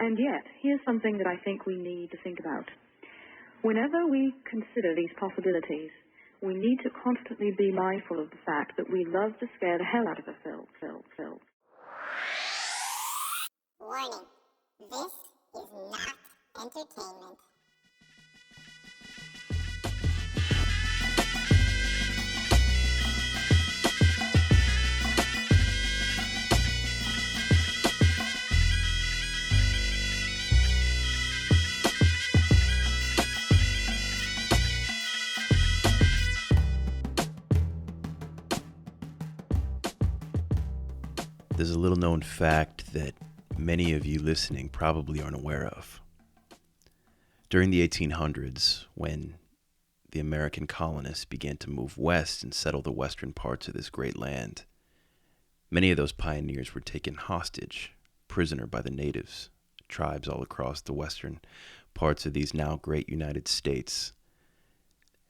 And yet, here's something that I think we need to think about. Whenever we consider these possibilities, we need to constantly be mindful of the fact that we love to scare the hell out of ourselves. Warning, this is not entertainment. There's a little known fact that many of you listening probably aren't aware of. During the 1800s, when the American colonists began to move west and settle the western parts of this great land, many of those pioneers were taken hostage, prisoner by the natives, tribes all across the western parts of these now great United States.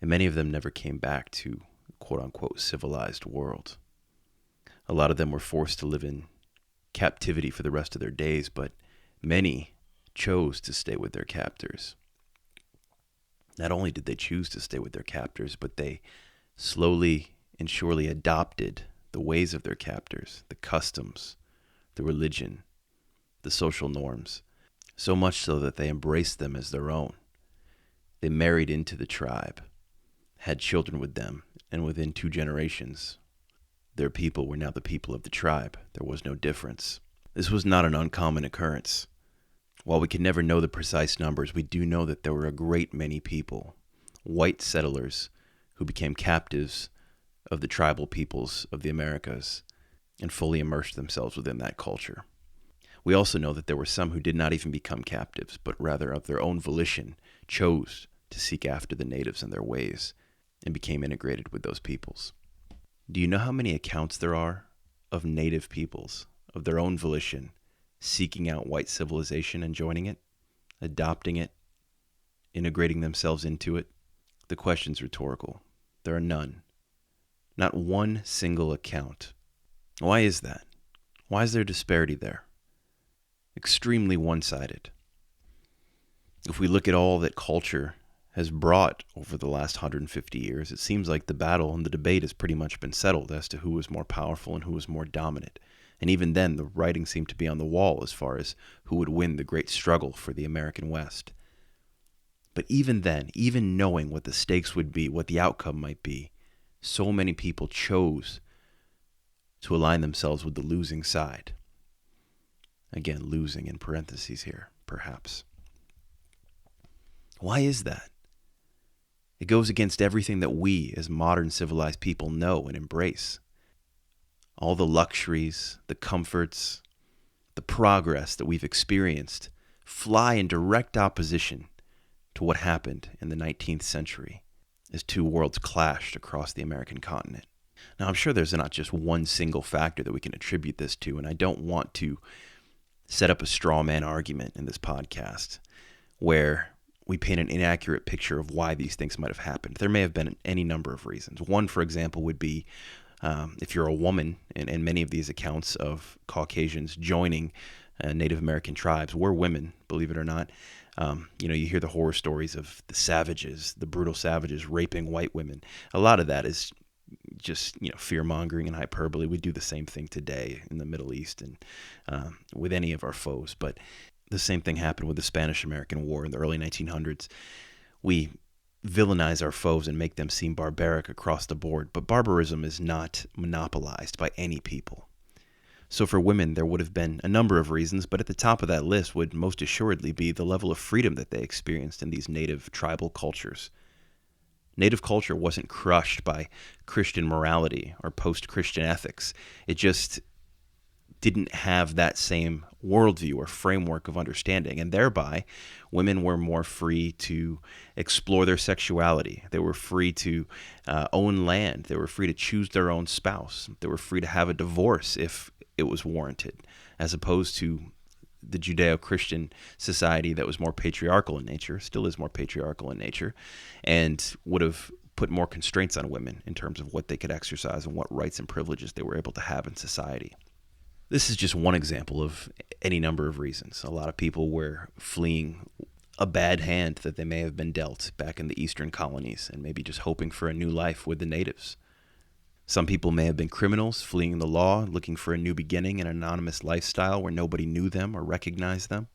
And many of them never came back to quote-unquote civilized world. A lot of them were forced to live in captivity for the rest of their days, but many chose to stay with their captors. Not only did they choose to stay with their captors, but they slowly and surely adopted the ways of their captors, the customs, the religion, the social norms, so much so that they embraced them as their own. They married into the tribe, had children with them, and within 2 generations, their people were now the people of the tribe. There was no difference. This was not an uncommon occurrence. While we can never know the precise numbers, we do know that there were a great many people, white settlers, who became captives of the tribal peoples of the Americas and fully immersed themselves within that culture. We also know that there were some who did not even become captives, but rather of their own volition chose to seek after the natives and their ways and became integrated with those peoples. Do you know how many accounts there are of native peoples, of their own volition, seeking out white civilization and joining it, adopting it, integrating themselves into it? The question's rhetorical. There are none. Not one single account. Why is that? Why is there disparity there? Extremely one-sided. If we look at all that culture has brought over the last 150 years, it seems like the battle and the debate has pretty much been settled as to who was more powerful and who was more dominant. And even then, the writing seemed to be on the wall as far as who would win the great struggle for the American West. But even then, even knowing what the stakes would be, what the outcome might be, so many people chose to align themselves with the losing side. Again, losing in parentheses here, perhaps. Why is that? It goes against everything that we, as modern civilized people, know and embrace. All the luxuries, the comforts, the progress that we've experienced fly in direct opposition to what happened in the 19th century as 2 worlds clashed across the American continent. Now, I'm sure there's not just one single factor that we can attribute this to, and I don't want to set up a straw man argument in this podcast where we paint an inaccurate picture of why these things might have happened. There may have been any number of reasons. One, for example, would be if you're a woman, and many of these accounts of Caucasians joining Native American tribes were women, believe it or not. You hear the horror stories of the savages, the brutal savages raping white women. A lot of that is just fear-mongering and hyperbole. We do the same thing today in the Middle East and with any of our foes. But the same thing happened with the Spanish-American War in the early 1900s. We villainize our foes and make them seem barbaric across the board, but barbarism is not monopolized by any people. So for women, there would have been a number of reasons, but at the top of that list would most assuredly be the level of freedom that they experienced in these native tribal cultures. Native culture wasn't crushed by Christian morality or post-Christian ethics. It just didn't have that same worldview or framework of understanding, and thereby women were more free to explore their sexuality. They were free to own land. They were free to choose their own spouse. They were free to have a divorce if it was warranted, as opposed to the Judeo-Christian society that was more patriarchal in nature, still is more patriarchal in nature, and would have put more constraints on women in terms of what they could exercise and what rights and privileges they were able to have in society. This is just one example of any number of reasons. A lot of people were fleeing a bad hand that they may have been dealt back in the eastern colonies and maybe just hoping for a new life with the natives. Some people may have been criminals fleeing the law, looking for a new beginning in an anonymous lifestyle where nobody knew them or recognized them.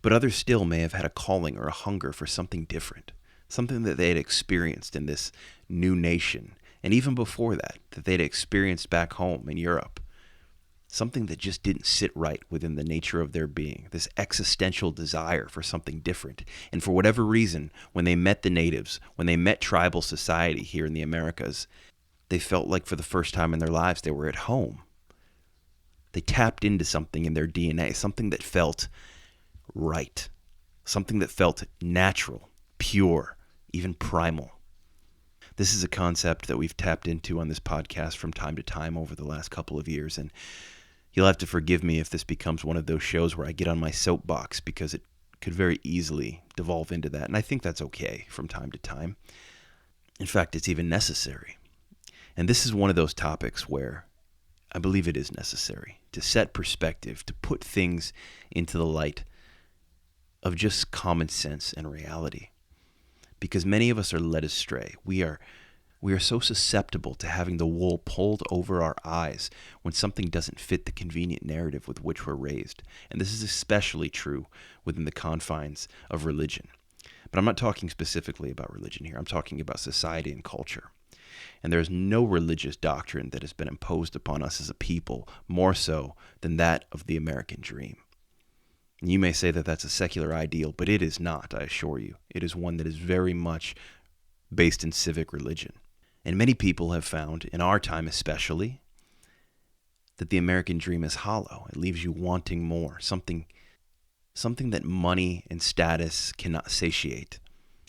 But others still may have had a calling or a hunger for something different, something that they had experienced in this new nation, and even before that they'd experienced back home in Europe. Something that just didn't sit right within the nature of their being, this existential desire for something different. And for whatever reason, when they met the natives, when they met tribal society here in the Americas, they felt like for the first time in their lives they were at home. They tapped into something in their DNA, something that felt right, something that felt natural, pure, even primal. This is a concept that we've tapped into on this podcast from time to time over the last couple of years, and you'll have to forgive me if this becomes one of those shows where I get on my soapbox, because it could very easily devolve into that, and I think that's okay from time to time. In fact, it's even necessary. And this is one of those topics where I believe it is necessary to set perspective, to put things into the light of just common sense and reality. Because many of us are led astray. We are so susceptible to having the wool pulled over our eyes when something doesn't fit the convenient narrative with which we're raised. And this is especially true within the confines of religion. But I'm not talking specifically about religion here. I'm talking about society and culture. And there is no religious doctrine that has been imposed upon us as a people more so than that of the American dream. And you may say that that's a secular ideal, but it is not, I assure you. It is one that is very much based in civic religion. And many people have found, in our time especially, that the American dream is hollow. It leaves you wanting more, something that money and status cannot satiate.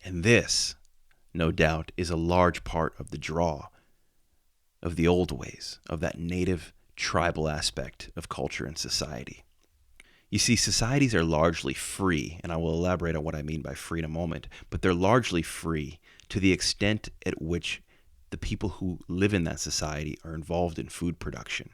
And this, no doubt, is a large part of the draw of the old ways, of that native tribal aspect of culture and society. You see, societies are largely free, and I will elaborate on what I mean by free in a moment, but they're largely free to the extent at which the people who live in that society are involved in food production.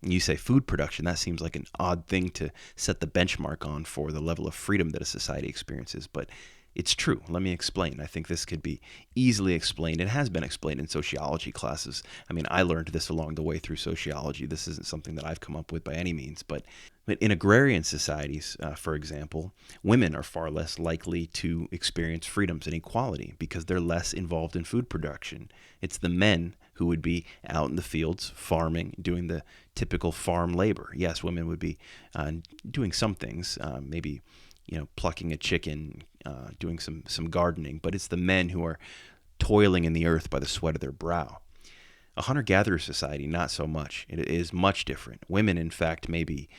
And you say food production, that seems like an odd thing to set the benchmark on for the level of freedom that a society experiences, but it's true. Let me explain. I think this could be easily explained. It has been explained in sociology classes. I mean, I learned this along the way through sociology. This isn't something that I've come up with by any means. But in agrarian societies, for example, women are far less likely to experience freedoms and equality because they're less involved in food production. It's the men who would be out in the fields farming, doing the typical farm labor. Yes, women would be doing some things, maybe plucking a chicken, doing some gardening, but it's the men who are toiling in the earth by the sweat of their brow. A hunter-gatherer society, not so much. It is much different. Women, in fact, may be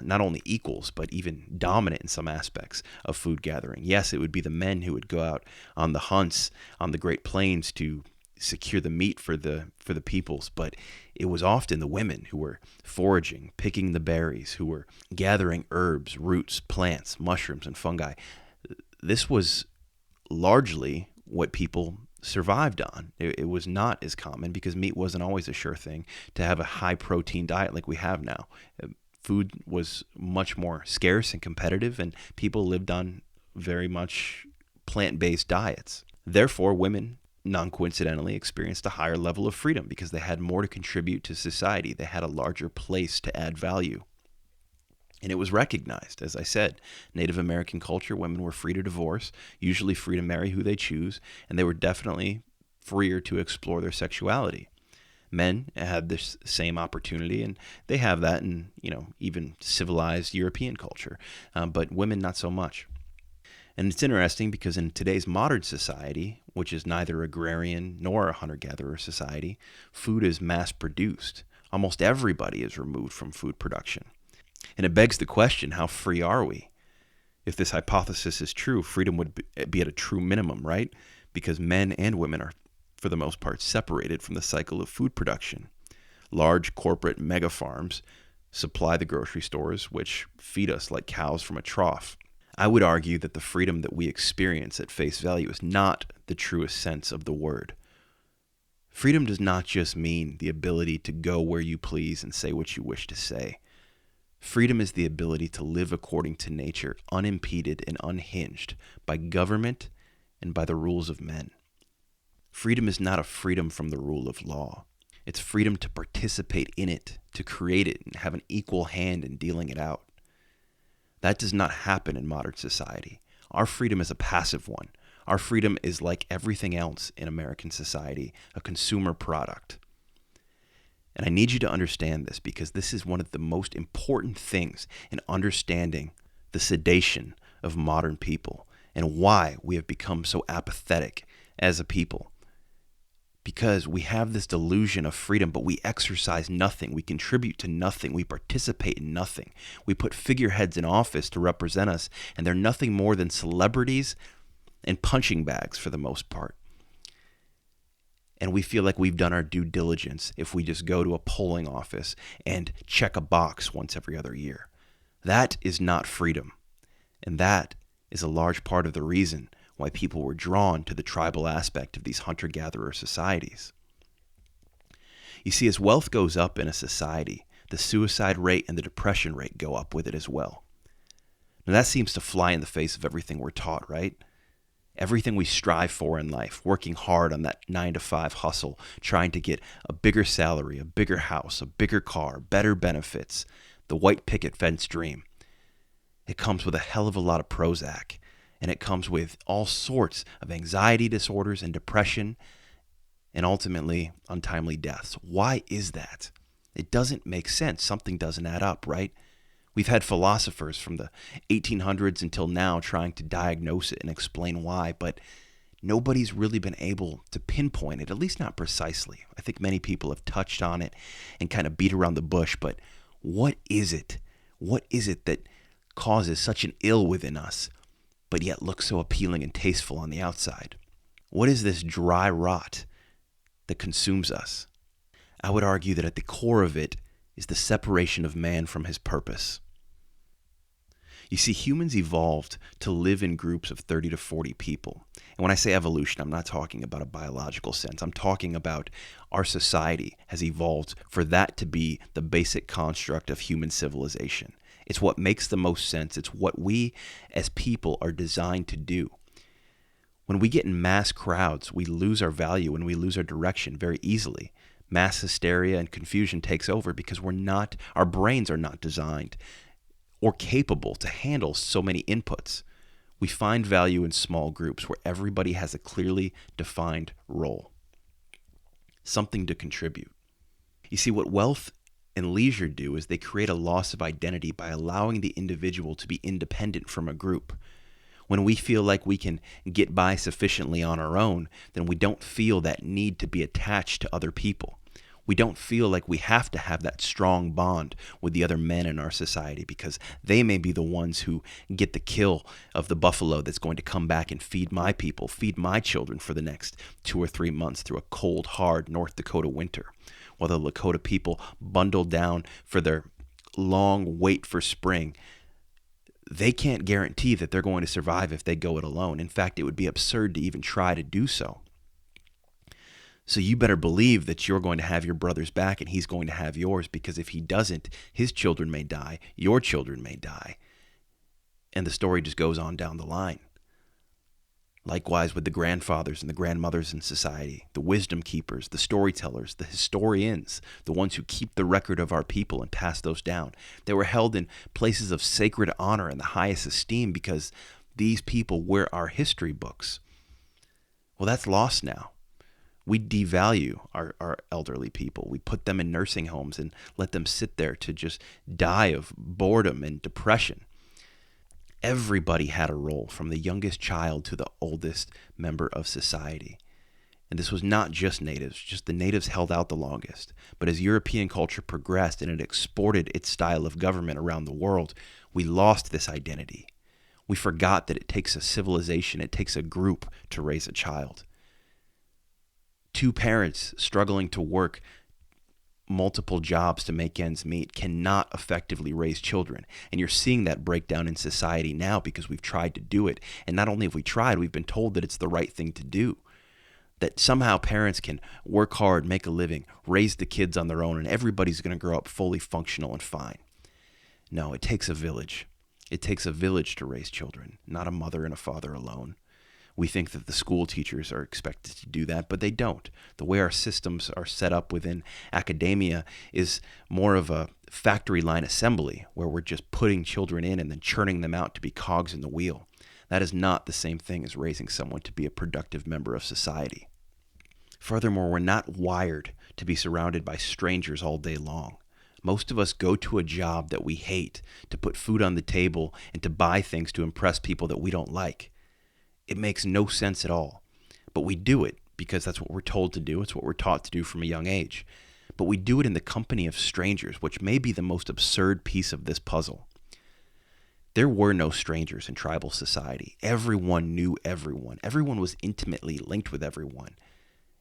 not only equals, but even dominant in some aspects of food gathering. Yes, it would be the men who would go out on the hunts on the Great Plains to secure the meat for the peoples, but it was often the women who were foraging, picking the berries, who were gathering herbs, roots, plants, mushrooms, and fungi. This was largely what people survived on. It was not as common because meat wasn't always a sure thing to have a high protein diet like we have now. Food was much more scarce and competitive, and people lived on very much plant-based diets. Therefore, women non-coincidentally experienced a higher level of freedom because they had more to contribute to society. They had a larger place to add value. And it was recognized, as I said, Native American culture, women were free to divorce, usually free to marry who they choose, and they were definitely freer to explore their sexuality. Men had this same opportunity, and they have that in, even civilized European culture, but women not so much. And it's interesting because in today's modern society, which is neither agrarian nor a hunter-gatherer society, food is mass-produced. Almost everybody is removed from food production. And it begs the question, how free are we? If this hypothesis is true, freedom would be at a true minimum, right? Because men and women are, for the most part, separated from the cycle of food production. Large corporate mega farms supply the grocery stores, which feed us like cows from a trough. I would argue that the freedom that we experience at face value is not the truest sense of the word. Freedom does not just mean the ability to go where you please and say what you wish to say. Freedom is the ability to live according to nature, unimpeded and unhinged by government and by the rules of men. Freedom is not a freedom from the rule of law. It's freedom to participate in it, to create it, and have an equal hand in dealing it out. That does not happen in modern society. Our freedom is a passive one. Our freedom is like everything else in American society, a consumer product. And I need you to understand this because this is one of the most important things in understanding the sedation of modern people and why we have become so apathetic as a people. Because we have this delusion of freedom, but we exercise nothing. We contribute to nothing. We participate in nothing. We put figureheads in office to represent us, and they're nothing more than celebrities and punching bags for the most part. And we feel like we've done our due diligence if we just go to a polling office and check a box once every other year. That is not freedom. And that is a large part of the reason why people were drawn to the tribal aspect of these hunter-gatherer societies. You see, as wealth goes up in a society, the suicide rate and the depression rate go up with it as well. Now that seems to fly in the face of everything we're taught, right? Everything we strive for in life, working hard on that 9-to-5 hustle, trying to get a bigger salary, a bigger house, a bigger car, better benefits, the white picket fence dream. It comes with a hell of a lot of Prozac, and it comes with all sorts of anxiety disorders and depression, and ultimately untimely deaths. Why is that? It doesn't make sense. Something doesn't add up, right? We've had philosophers from the 1800s until now trying to diagnose it and explain why, but nobody's really been able to pinpoint it, at least not precisely. I think many people have touched on it and kind of beat around the bush, but what is it? What is it that causes such an ill within us, but yet looks so appealing and tasteful on the outside? What is this dry rot that consumes us? I would argue that at the core of it is the separation of man from his purpose. You see, humans evolved to live in groups of 30 to 40 people. And when I say evolution, I'm not talking about a biological sense. I'm talking about our society has evolved for that to be the basic construct of human civilization. It's what makes the most sense. It's what we as people are designed to do. When we get in mass crowds, we lose our value and we lose our direction very easily. Mass hysteria and confusion takes over because our brains are not designed or capable to handle so many inputs. We find value in small groups where everybody has a clearly defined role, something to contribute. You see, what wealth and leisure do is they create a loss of identity by allowing the individual to be independent from a group. When we feel like we can get by sufficiently on our own, then we don't feel that need to be attached to other people. We don't feel like we have to have that strong bond with the other men in our society because they may be the ones who get the kill of the buffalo that's going to come back and feed my people, feed my children for the next 2 or 3 months through a cold, hard North Dakota winter, while the Lakota people bundle down for their long wait for spring. They can't guarantee that they're going to survive if they go it alone. In fact, it would be absurd to even try to do so. So you better believe that you're going to have your brother's back and he's going to have yours, because if he doesn't, his children may die, your children may die. And the story just goes on down the line. Likewise with the grandfathers and the grandmothers in society, the wisdom keepers, the storytellers, the historians, the ones who keep the record of our people and pass those down. They were held in places of sacred honor and the highest esteem because these people were our history books. Well, that's lost now. We devalue our elderly people. We put them in nursing homes and let them sit there to just die of boredom and depression. Everybody had a role, from the youngest child to the oldest member of society. And this was not just natives, just the natives held out the longest. But as European culture progressed and it exported its style of government around the world, we lost this identity. We forgot that it takes a civilization, it takes a group to raise a child. 2 parents struggling to work multiple jobs to make ends meet cannot effectively raise children. And you're seeing that breakdown in society now because we've tried to do it. And not only have we tried, we've been told that it's the right thing to do. that somehow parents can work hard, make a living, raise the kids on their own, and everybody's going to grow up fully functional and fine. No, it takes a village. It takes a village to raise children, not a mother and a father alone. We think that the school teachers are expected to do that, but they don't. The way our systems are set up within academia is more of a factory line assembly, where we're just putting children in and then churning them out to be cogs in the wheel. That is not the same thing as raising someone to be a productive member of society. Furthermore, we're not wired to be surrounded by strangers all day long. Most of us go to a job that we hate to put food on the table and to buy things to impress people that we don't like. It makes no sense at all. But we do it because that's what we're told to do. It's what we're taught to do from a young age. But we do it in the company of strangers, which may be the most absurd piece of this puzzle. There were no strangers in tribal society. Everyone knew everyone. Everyone was intimately linked with everyone.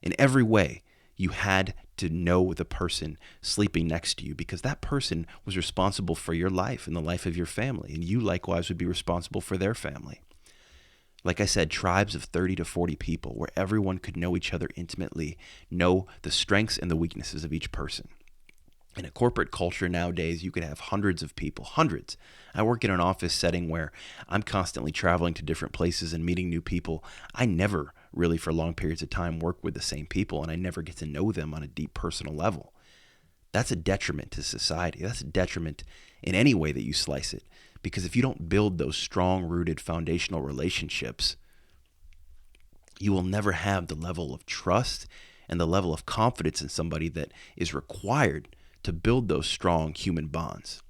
In every way, you had to know the person sleeping next to you, because that person was responsible for your life and the life of your family, and you likewise would be responsible for their family. Like I said, tribes of 30 to 40 people where everyone could know each other intimately, know the strengths and the weaknesses of each person. In a corporate culture nowadays, you could have hundreds of people, hundreds. I work in an office setting where I'm constantly traveling to different places and meeting new people. I never really, for long periods of time, work with the same people, and I never get to know them on a deep personal level. That's a detriment to society. That's a detriment in any way that you slice it. Because if you don't build those strong-rooted foundational relationships, you will never have the level of trust and the level of confidence in somebody that is required to build those strong human bonds.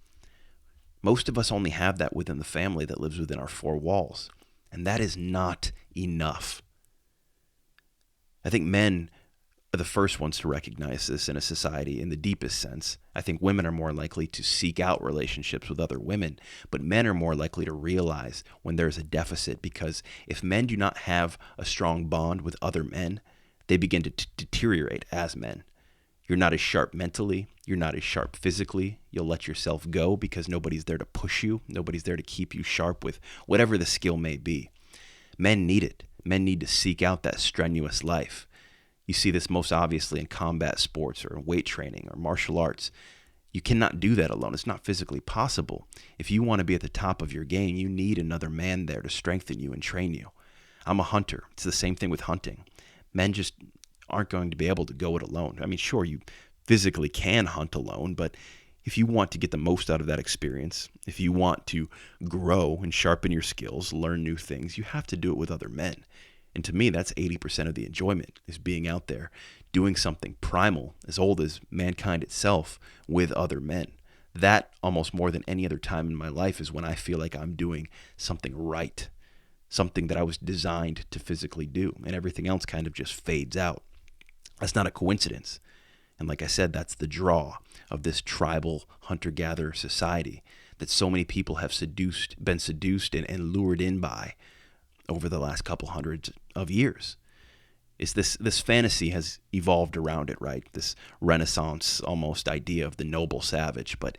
Most of us only have that within the family that lives within our four walls, and that is not enough. I think men are the first ones to recognize this in a society in the deepest sense. I think women are more likely to seek out relationships with other women, but men are more likely to realize when there's a deficit, because if men do not have a strong bond with other men, they begin to deteriorate as men. You're not as sharp mentally. You're not as sharp physically. You'll let yourself go because nobody's there to push you. Nobody's there to keep you sharp with whatever the skill may be. Men need it. Men need to seek out that strenuous life. You see this most obviously in combat sports or weight training or martial arts. You cannot do that alone. It's not physically possible. If you want to be at the top of your game, you need another man there to strengthen you and train you. I'm a hunter. It's the same thing with hunting. Men just aren't going to be able to go it alone. I mean, sure, you physically can hunt alone, but if you want to get the most out of that experience, if you want to grow and sharpen your skills, learn new things, you have to do it with other men. And to me, that's 80% of the enjoyment, is being out there, doing something primal, as old as mankind itself, with other men. That, almost more than any other time in my life, is when I feel like I'm doing something right, something that I was designed to physically do, and everything else kind of just fades out. That's not a coincidence. And like I said, that's the draw of this tribal hunter-gatherer society that so many people have been seduced and lured in by over the last couple hundreds of years. Is this fantasy has evolved around it, right? This Renaissance almost idea of the noble savage, but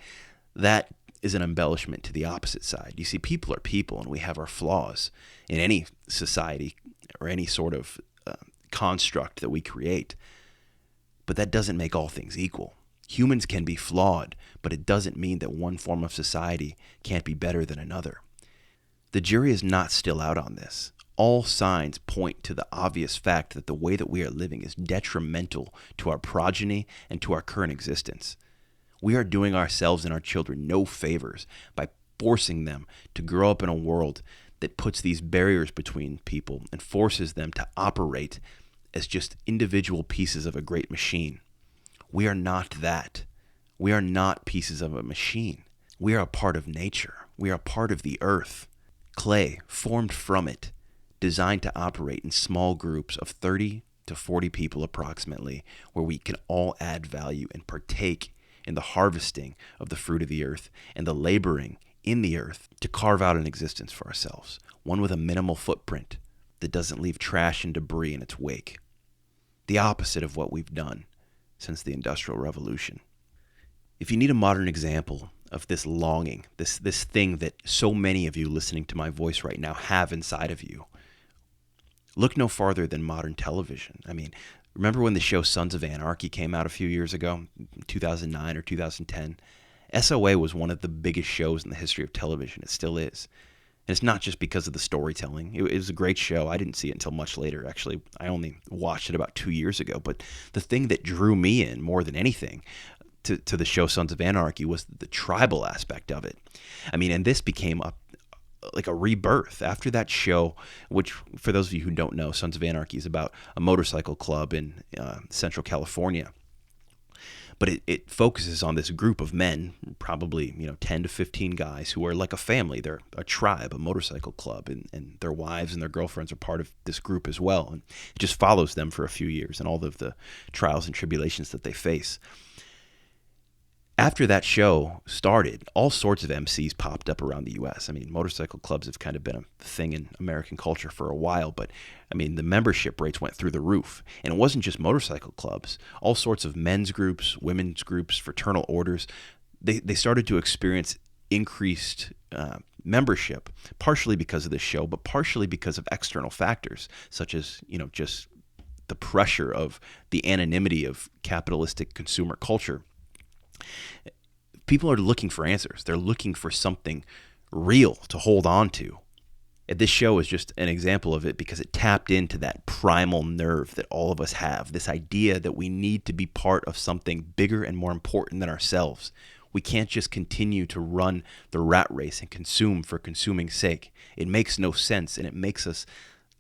that is an embellishment to the opposite side. You see, people are people, and we have our flaws in any society or any sort of construct that we create. But that doesn't make all things equal. Humans can be flawed, but it doesn't mean that one form of society can't be better than another. The jury is not still out on this. All signs point to the obvious fact that the way that we are living is detrimental to our progeny and to our current existence. We are doing ourselves and our children no favors by forcing them to grow up in a world that puts these barriers between people and forces them to operate as just individual pieces of a great machine. We are not that. We are not pieces of a machine. We are a part of nature. We are a part of the earth. Clay, formed from it, designed to operate in small groups of 30 to 40 people approximately, where we can all add value and partake in the harvesting of the fruit of the earth and the laboring in the earth to carve out an existence for ourselves, one with a minimal footprint that doesn't leave trash and debris in its wake. The opposite of what we've done since the Industrial Revolution. If you need a modern example of this longing, this thing that so many of you listening to my voice right now have inside of you, Look no farther than modern television. I mean, remember when the show Sons of Anarchy came out a few years ago, 2009 or 2010? SOA was one of the biggest shows in the history of television. It still is. And it's not just because of the storytelling. It was a great show. I didn't see it until much later. Actually, I only watched it about 2 years ago. But the thing that drew me in more than anything to the show Sons of Anarchy was the tribal aspect of it. I mean, and this became like a rebirth after that show, which, for those of you who don't know, Sons of Anarchy is about a motorcycle club in Central California. But it focuses on this group of men, probably 10 to 15 guys who are like a family. They're a tribe, a motorcycle club, and their wives and their girlfriends are part of this group as well. And it just follows them for a few years and all of the trials and tribulations that they face. After that show started, all sorts of MCs popped up around the U.S. I mean, motorcycle clubs have kind of been a thing in American culture for a while, but I mean, the membership rates went through the roof. And it wasn't just motorcycle clubs. All sorts of men's groups, women's groups, fraternal orders, they started to experience increased membership, partially because of this show, but partially because of external factors, such as, just the pressure of the anonymity of capitalistic consumer culture. People are looking for answers. They're looking for something real to hold on to. And this show is just an example of it because it tapped into that primal nerve that all of us have, this idea that we need to be part of something bigger and more important than ourselves. We can't just continue to run the rat race and consume for consuming's sake. It makes no sense, and it makes us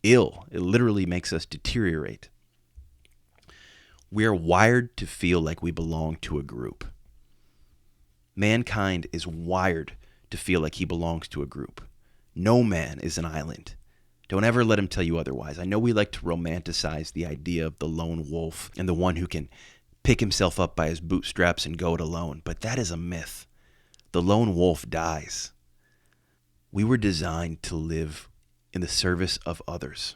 ill. It literally makes us deteriorate. We are wired to feel like we belong to a group. Mankind is wired to feel like he belongs to a group. No man is an island. Don't ever let him tell you otherwise. I know we like to romanticize the idea of the lone wolf and the one who can pick himself up by his bootstraps and go it alone, but that is a myth. The lone wolf dies. We were designed to live in the service of others.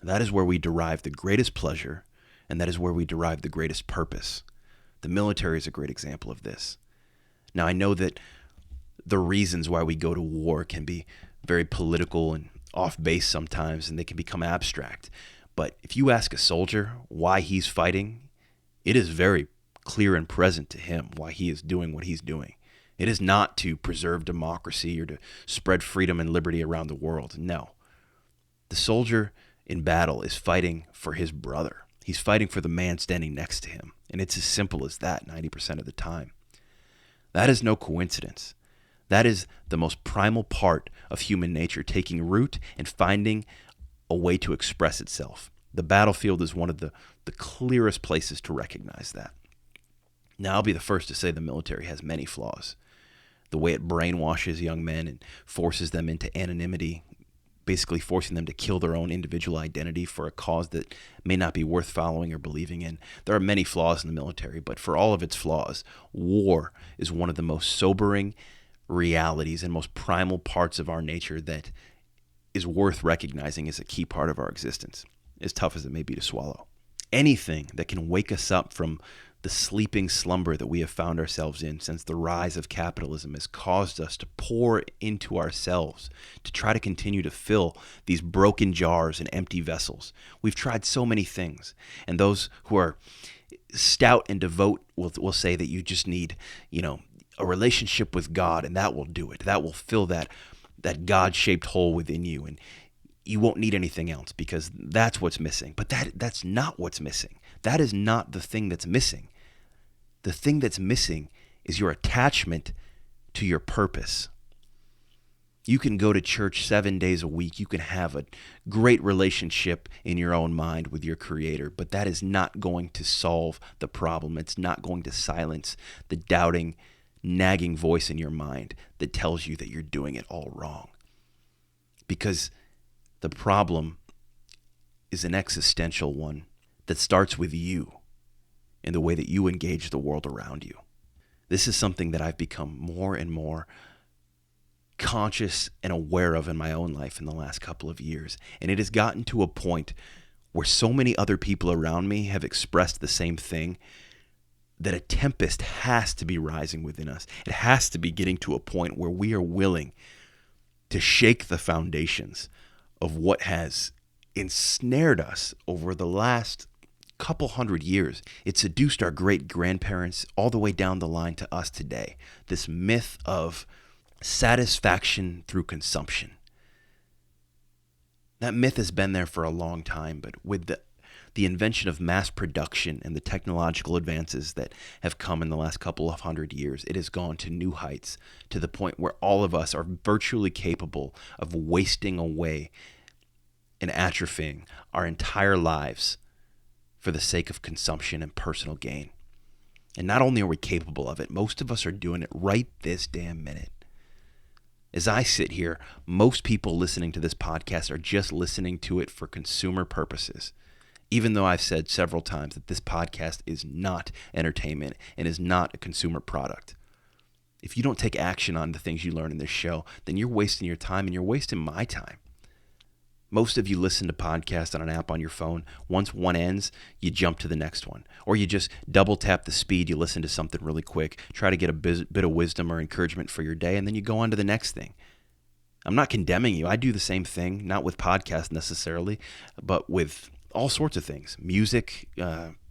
That is where we derive the greatest pleasure, and that is where we derive the greatest purpose. The military is a great example of this. Now, I know that the reasons why we go to war can be very political and off base sometimes, and they can become abstract. But if you ask a soldier why he's fighting, it is very clear and present to him why he is doing what he's doing. It is not to preserve democracy or to spread freedom and liberty around the world. No. The soldier in battle is fighting for his brother. He's fighting for the man standing next to him. And it's as simple as that 90% of the time. That is no coincidence. That is the most primal part of human nature, taking root and finding a way to express itself. The battlefield is one of the clearest places to recognize that. Now, I'll be the first to say the military has many flaws. The way it brainwashes young men and forces them into anonymity, basically forcing them to kill their own individual identity for a cause that may not be worth following or believing in. There are many flaws in the military, but for all of its flaws, war is one of the most sobering realities and most primal parts of our nature that is worth recognizing as a key part of our existence, as tough as it may be to swallow. Anything that can wake us up from the sleeping slumber that we have found ourselves in since the rise of capitalism has caused us to pour into ourselves to try to continue to fill these broken jars and empty vessels. We've tried so many things, and those who are stout and devout will say that you just need, a relationship with God, and that will do it. That will fill that God-shaped hole within you, and you won't need anything else because that's what's missing. But that's not what's missing. That is not the thing that's missing. The thing that's missing is your attachment to your purpose. You can go to church 7 days a week. You can have a great relationship in your own mind with your Creator, but that is not going to solve the problem. It's not going to silence the doubting, nagging voice in your mind that tells you that you're doing it all wrong. Because the problem is an existential one that starts with you and the way that you engage the world around you. This is something that I've become more and more conscious and aware of in my own life in the last couple of years. And it has gotten to a point where so many other people around me have expressed the same thing that a tempest has to be rising within us. It has to be getting to a point where we are willing to shake the foundations of what has ensnared us over the last couple hundred years. It seduced our great-grandparents all the way down the line to us today. This myth of satisfaction through consumption. That myth has been there for a long time, but with the invention of mass production and the technological advances that have come in the last couple of hundred years, it has gone to new heights, to the point where all of us are virtually capable of wasting away and atrophying our entire lives for the sake of consumption and personal gain. And not only are we capable of it, most of us are doing it right this damn minute. As I sit here, most people listening to this podcast are just listening to it for consumer purposes. Even though I've said several times that this podcast is not entertainment and is not a consumer product. If you don't take action on the things you learn in this show, then you're wasting your time and you're wasting my time. Most of you listen to podcasts on an app on your phone. Once one ends, you jump to the next one. Or you just double tap the speed, you listen to something really quick, try to get a bit of wisdom or encouragement for your day, and then you go on to the next thing. I'm not condemning you. I do the same thing, not with podcasts necessarily, but with all sorts of things. Music,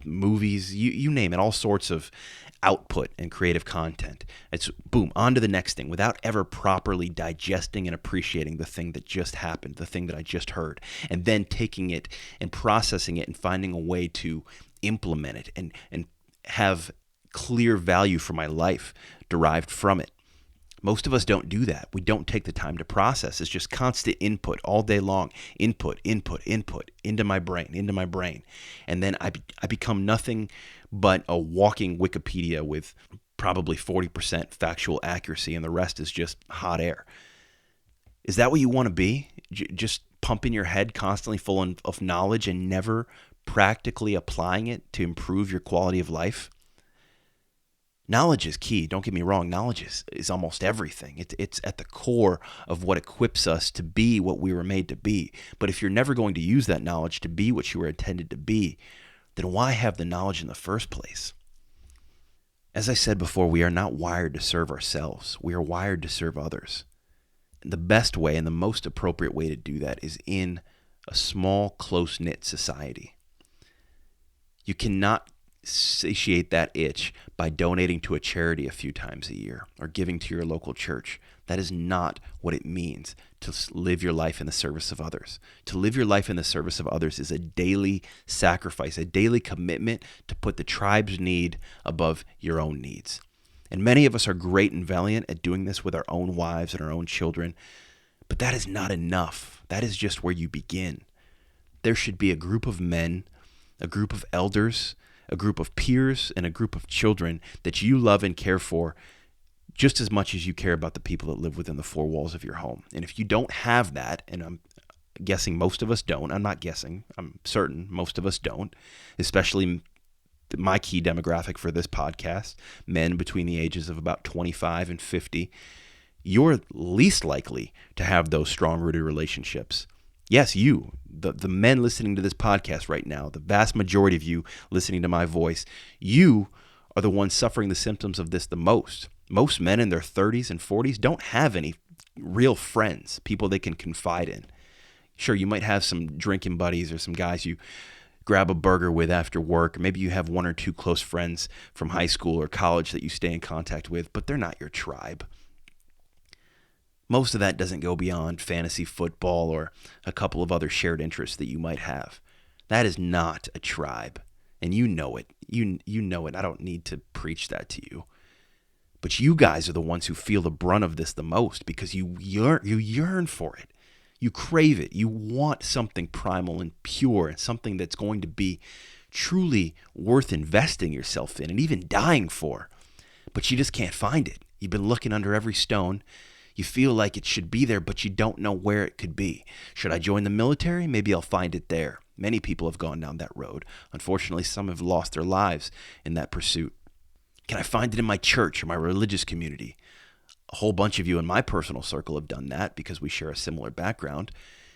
movies, you name it, all sorts of output and creative content. It's boom, on to the next thing without ever properly digesting and appreciating the thing that just happened, the thing that I just heard, and then taking it and processing it and finding a way to implement it and have clear value for my life derived from it. Most of us don't do that. We don't take the time to process. It's just constant input all day long. Input into my brain. And then I become nothing but a walking Wikipedia with probably 40% factual accuracy, and the rest is just hot air. Is that what you want to be? Just pumping your head constantly full of knowledge and never practically applying it to improve your quality of life? Knowledge is key. Don't get me wrong. Knowledge is almost everything. It's at the core of what equips us to be what we were made to be. But if you're never going to use that knowledge to be what you were intended to be, then why have the knowledge in the first place? As I said before, we are not wired to serve ourselves. We are wired to serve others. The best way and the most appropriate way to do that is in a small, close-knit society. You cannot satiate that itch by donating to a charity a few times a year or giving to your local church. That is not what it means to live your life in the service of others. To live your life in the service of others is a daily sacrifice, a daily commitment to put the tribe's need above your own needs. And many of us are great and valiant at doing this with our own wives and our own children, but that is not enough. That is just where you begin. There should be a group of men, a group of elders, a group of peers, and a group of children that you love and care for just as much as you care about the people that live within the four walls of your home. And if you don't have that, and I'm guessing most of us don't, I'm not guessing, I'm certain most of us don't, especially my key demographic for this podcast, men between the ages of about 25 and 50, you're least likely to have those strong-rooted relationships. Yes, you, the men listening to this podcast right now, the vast majority of you listening to my voice, you are the ones suffering the symptoms of this the most. Most men in their 30s and 40s don't have any real friends, people they can confide in. Sure, you might have some drinking buddies or some guys you grab a burger with after work. Maybe you have one or two close friends from high school or college that you stay in contact with, but they're not your tribe. Most of that doesn't go beyond fantasy football or a couple of other shared interests that you might have. That is not a tribe, and you know it. You know it. I don't need to preach that to you. But you guys are the ones who feel the brunt of this the most because you yearn for it. You crave it. You want something primal and pure and something that's going to be truly worth investing yourself in and even dying for. But you just can't find it. You've been looking under every stone. You feel like it should be there, but you don't know where it could be. Should I join the military? Maybe I'll find it there. Many people have gone down that road. Unfortunately, some have lost their lives in that pursuit. Can I find it in my church or my religious community? A whole bunch of you in my personal circle have done that because we share a similar background.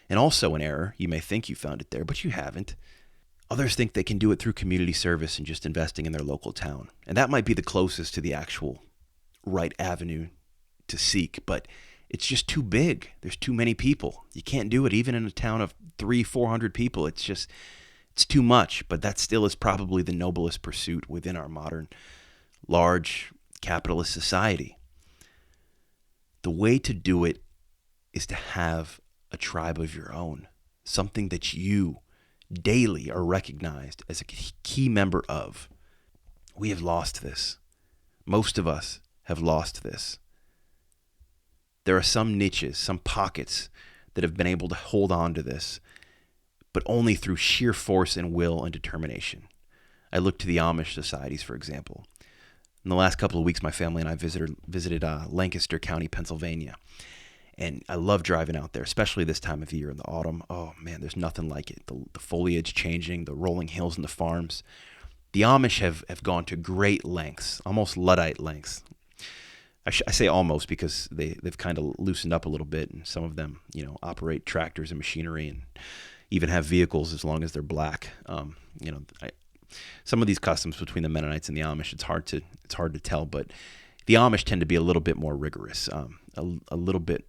And also an error. You may think you found it there, but you haven't. Others think they can do it through community service and just investing in their local town. And that might be the closest to the actual right avenue to seek, but it's just too big. There's too many people. You can't do it even in a town of 300-400 people. It's too much, but that still is probably the noblest pursuit within our modern, large, capitalist society. The way to do it is to have a tribe of your own, something that you daily are recognized as a key member of. We have lost this. Most of us have lost this. There are some niches, some pockets that have been able to hold on to this, but only through sheer force and will and determination. I look to the Amish societies, for example. In the last couple of weeks, my family and I visited Lancaster County, Pennsylvania. And I love driving out there, especially this time of year in the autumn. Oh, man, there's nothing like it. The foliage changing, the rolling hills and the farms. The Amish have gone to great lengths, almost Luddite lengths. I say almost because they've kind of loosened up a little bit, and some of them, operate tractors and machinery and even have vehicles as long as they're black. Some of these customs between the Mennonites and the Amish, it's hard to tell, but the Amish tend to be a little bit more rigorous, a little bit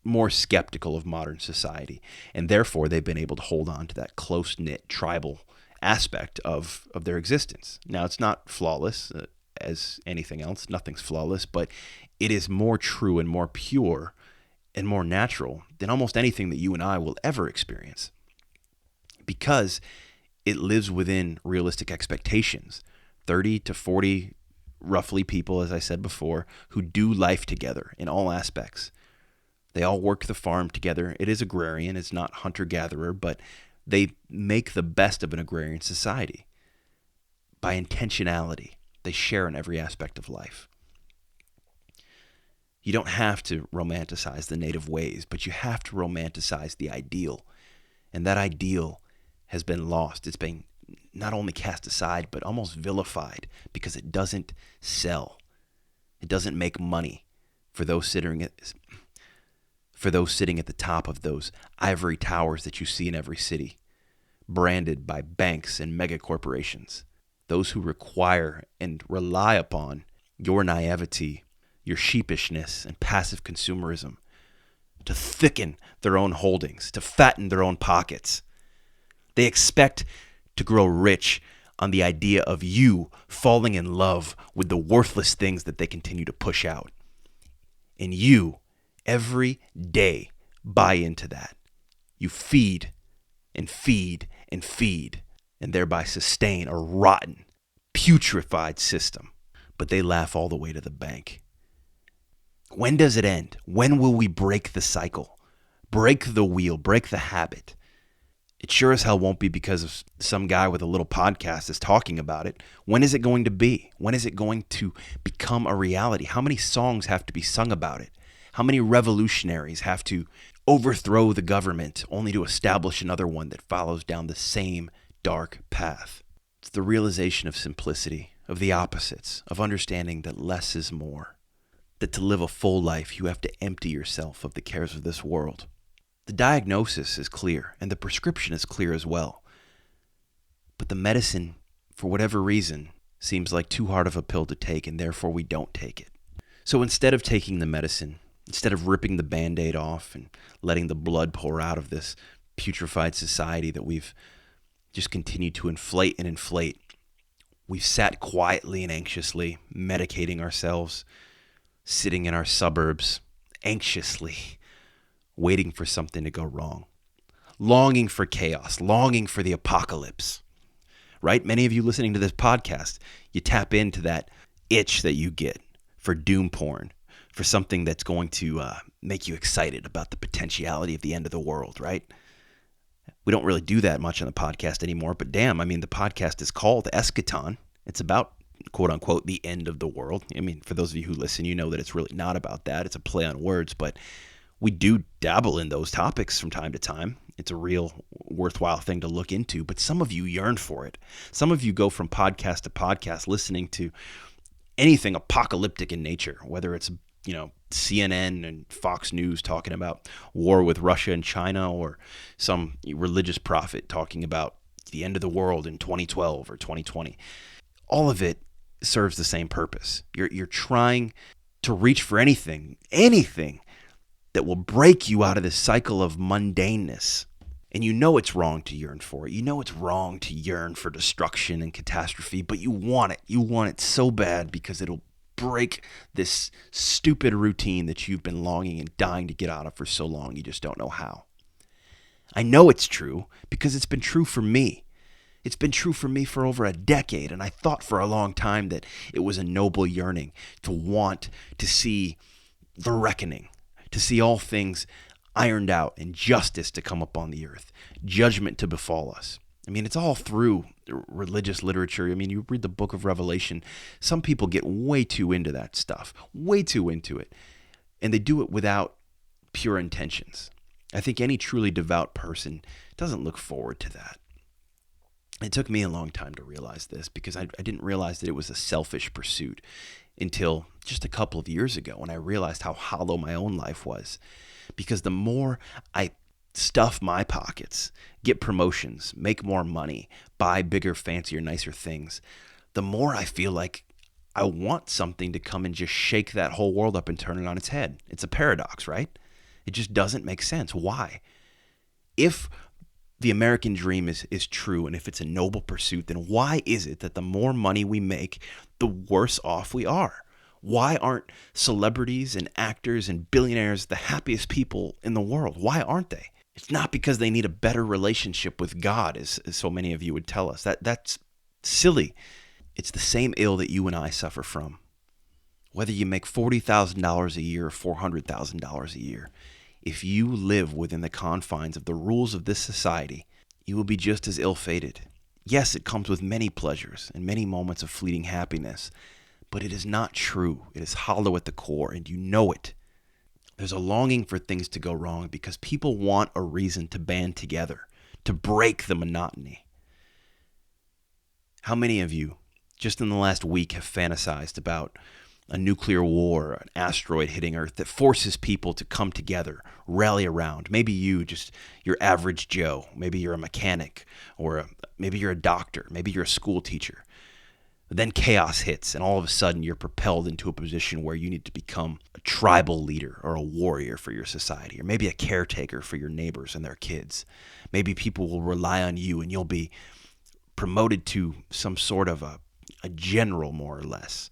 more skeptical of modern society, and therefore they've been able to hold on to that close-knit tribal aspect of their existence. Now, it's not flawless as anything else. Nothing's flawless, but it is more true and more pure and more natural than almost anything that you and I will ever experience, because it lives within realistic expectations. 30 to 40 roughly people, as I said before, who do life together in all aspects. They all work the farm together. It is agrarian. It's not hunter-gatherer, but they make the best of an agrarian society by intentionality. They share in every aspect of life. You don't have to romanticize the native ways, but you have to romanticize the ideal. And that ideal has been lost. It's been not only cast aside, but almost vilified because it doesn't sell. It doesn't make money for those sitting at the top of those ivory towers that you see in every city, branded by banks and mega corporations. Those who require and rely upon your naivety, your sheepishness, and passive consumerism to thicken their own holdings, to fatten their own pockets. They expect to grow rich on the idea of you falling in love with the worthless things that they continue to push out. And you, every day, buy into that. You feed and feed and feed, and thereby sustain a rotten, putrefied system. But they laugh all the way to the bank. When does it end? When will we break the cycle? Break the wheel, break the habit? It sure as hell won't be because of some guy with a little podcast is talking about it. When is it going to be? When is it going to become a reality? How many songs have to be sung about it? How many revolutionaries have to overthrow the government only to establish another one that follows down the same dark path? It's the realization of simplicity, of the opposites, of understanding that less is more. That to live a full life, you have to empty yourself of the cares of this world. The diagnosis is clear, and the prescription is clear as well. But the medicine, for whatever reason, seems like too hard of a pill to take, and therefore we don't take it. So instead of taking the medicine, instead of ripping the Band-Aid off and letting the blood pour out of this putrefied society that we've just continued to inflate and inflate, we've sat quietly and anxiously, medicating ourselves, sitting in our suburbs, anxiously, waiting for something to go wrong, longing for chaos, longing for the apocalypse, right? Many of you listening to this podcast, you tap into that itch that you get for doom porn, for something that's going to make you excited about the potentiality of the end of the world, right? We don't really do that much on the podcast anymore, but damn, I mean, the podcast is called Eschaton. It's about, quote unquote, the end of the world. I mean, for those of you who listen, you know that it's really not about that. It's a play on words, but we do dabble in those topics from time to time. It's a real worthwhile thing to look into, but some of you yearn for it. Some of you go from podcast to podcast listening to anything apocalyptic in nature, whether it's, CNN and Fox News talking about war with Russia and China, or some religious prophet talking about the end of the world in 2012 or 2020. All of it serves the same purpose. You're trying to reach for anything that will break you out of this cycle of mundaneness. And you know it's wrong to yearn for it. You know it's wrong to yearn for destruction and catastrophe, but you want it. You want it so bad because it'll break this stupid routine that you've been longing and dying to get out of for so long. You just don't know how. I know it's true because it's been true for me. It's been true for me for over a decade, and I thought for a long time that it was a noble yearning to want to see the reckoning, to see all things ironed out and justice to come upon the earth, judgment to befall us. I mean, it's all through religious literature. I mean, you read the book of Revelation, some people get way too into that stuff, way too into it, and they do it without pure intentions. I think any truly devout person doesn't look forward to that. It took me a long time to realize this because I didn't realize that it was a selfish pursuit until just a couple of years ago when I realized how hollow my own life was. Because the more I stuff my pockets, get promotions, make more money, buy bigger, fancier, nicer things, the more I feel like I want something to come and just shake that whole world up and turn it on its head. It's a paradox, right? It just doesn't make sense. Why? If the American dream is true, and if it's a noble pursuit, then why is it that the more money we make, the worse off we are? Why aren't celebrities and actors and billionaires the happiest people in the world? Why aren't they? It's not because they need a better relationship with God, as so many of you would tell us. That's silly. It's the same ill that you and I suffer from. Whether you make $40,000 a year or $400,000 a year, if you live within the confines of the rules of this society, you will be just as ill-fated. Yes, it comes with many pleasures and many moments of fleeting happiness, but it is not true. It is hollow at the core, and you know it. There's a longing for things to go wrong because people want a reason to band together, to break the monotony. How many of you, just in the last week, have fantasized about a nuclear war, an asteroid hitting Earth that forces people to come together, rally around? Maybe you, just your average Joe. Maybe you're a mechanic, or maybe you're a doctor. Maybe you're a school teacher. Then chaos hits, and all of a sudden you're propelled into a position where you need to become a tribal leader or a warrior for your society, or maybe a caretaker for your neighbors and their kids. Maybe people will rely on you, and you'll be promoted to some sort of a general, more or less,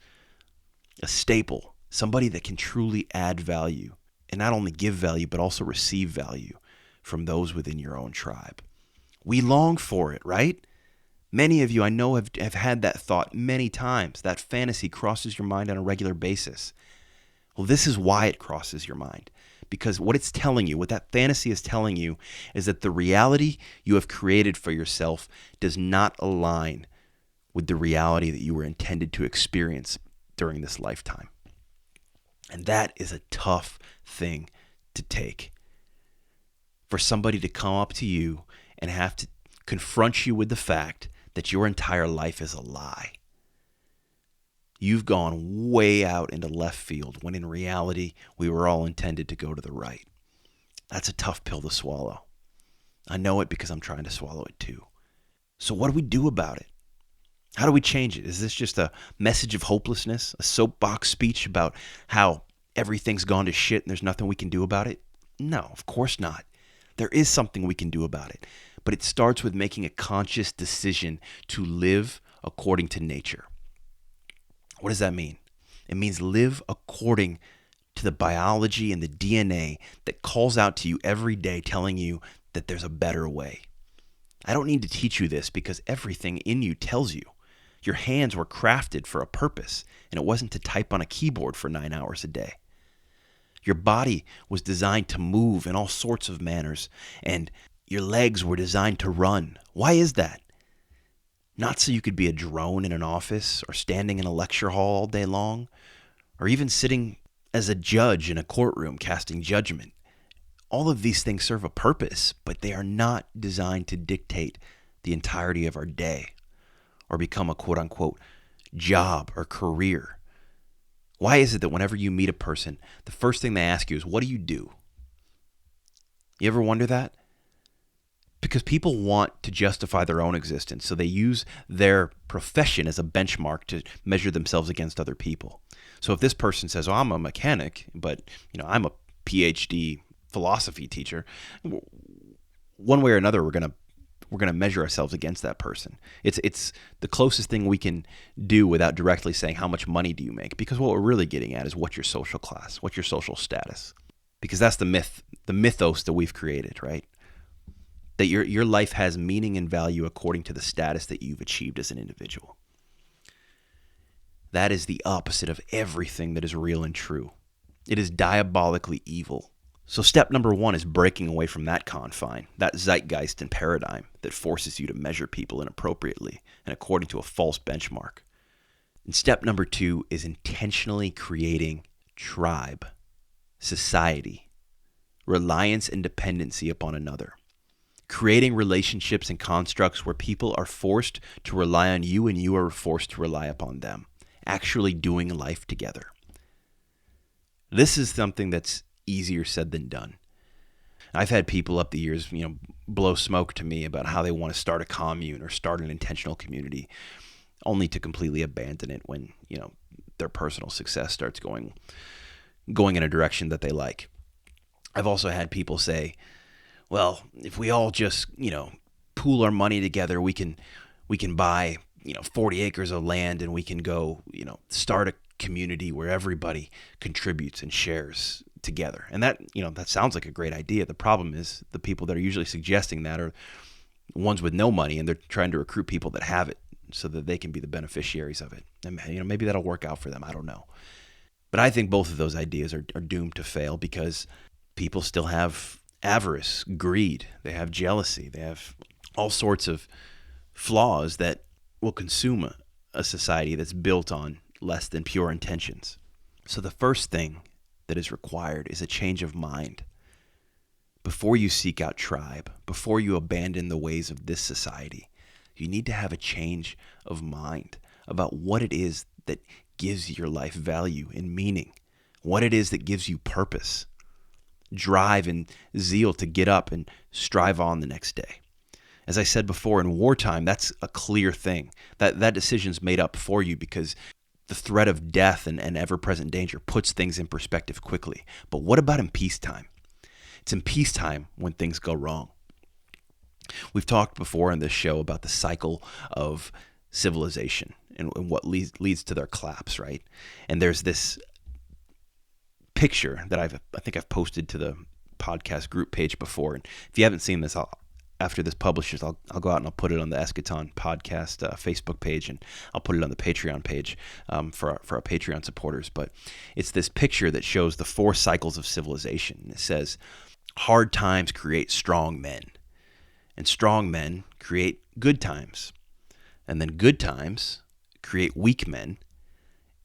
a staple, somebody that can truly add value, and not only give value, but also receive value from those within your own tribe. We long for it, right? Many of you I know have had that thought many times. That fantasy crosses your mind on a regular basis. Well, this is why it crosses your mind. Because what it's telling you, what that fantasy is telling you, is that the reality you have created for yourself does not align with the reality that you were intended to experience during this lifetime. And that is a tough thing to take. For somebody to come up to you and have to confront you with the fact that your entire life is a lie. You've gone way out into left field when in reality we were all intended to go to the right. That's a tough pill to swallow. I know it because I'm trying to swallow it too. So what do we do about it? How do we change it? Is this just a message of hopelessness, a soapbox speech about how everything's gone to shit and there's nothing we can do about it? No, of course not. There is something we can do about it. But it starts with making a conscious decision to live according to nature. What does that mean? It means live according to the biology and the DNA that calls out to you every day telling you that there's a better way. I don't need to teach you this because everything in you tells you. Your hands were crafted for a purpose, and it wasn't to type on a keyboard for 9 hours a day. Your body was designed to move in all sorts of manners, and your legs were designed to run. Why is that? Not so you could be a drone in an office or standing in a lecture hall all day long, or even sitting as a judge in a courtroom casting judgment. All of these things serve a purpose, but they are not designed to dictate the entirety of our day or become a quote-unquote job or career. Why is it that whenever you meet a person, the first thing they ask you is, what do you do? You ever wonder that? Because people want to justify their own existence, so they use their profession as a benchmark to measure themselves against other people. So if this person says, "Oh, I'm a mechanic, but I'm a PhD philosophy teacher, one way or another, we're gonna measure ourselves against that person. It's the closest thing we can do without directly saying how much money do you make, because what we're really getting at is what's your social class, what's your social status, because that's the mythos that we've created, right? That your life has meaning and value according to the status that you've achieved as an individual. That is the opposite of everything that is real and true. It is diabolically evil. So step number 1 is breaking away from that confine, that zeitgeist and paradigm that forces you to measure people inappropriately and according to a false benchmark. And step number 2 is intentionally creating tribe, society, reliance and dependency upon another. Creating relationships and constructs where people are forced to rely on you and you are forced to rely upon them. Actually doing life together. This is something that's easier said than done. I've had people up the years, blow smoke to me about how they want to start a commune or start an intentional community, only to completely abandon it when, their personal success starts going in a direction that they like. I've also had people say, well, if we all just, pool our money together, we can buy 40 acres of land and we can go, start a community where everybody contributes and shares together. And that, that sounds like a great idea. The problem is the people that are usually suggesting that are ones with no money, and they're trying to recruit people that have it so that they can be the beneficiaries of it. And, maybe that'll work out for them. I don't know. But I think both of those ideas are doomed to fail because people still have avarice, greed, they have jealousy, they have all sorts of flaws that will consume a society that's built on less than pure intentions. So the first thing that is required is a change of mind. Before you seek out tribe, before you abandon the ways of this society, you need to have a change of mind about what it is that gives your life value and meaning, what it is that gives you purpose, drive and zeal to get up and strive on the next day. As I said before, in wartime, that's a clear thing. That decision's made up for you because the threat of death and ever-present danger puts things in perspective quickly. But what about in peacetime? It's in peacetime when things go wrong. We've talked before on this show about the cycle of civilization and what leads to their collapse, right? And there's this picture that I think I've posted to the podcast group page before. And if you haven't seen this, after this publishes, I'll go out and I'll put it on the Eschaton podcast Facebook page, and I'll put it on the Patreon page for our Patreon supporters. But it's this picture that shows the 4 cycles of civilization. It says, hard times create strong men, and strong men create good times, and then good times create weak men,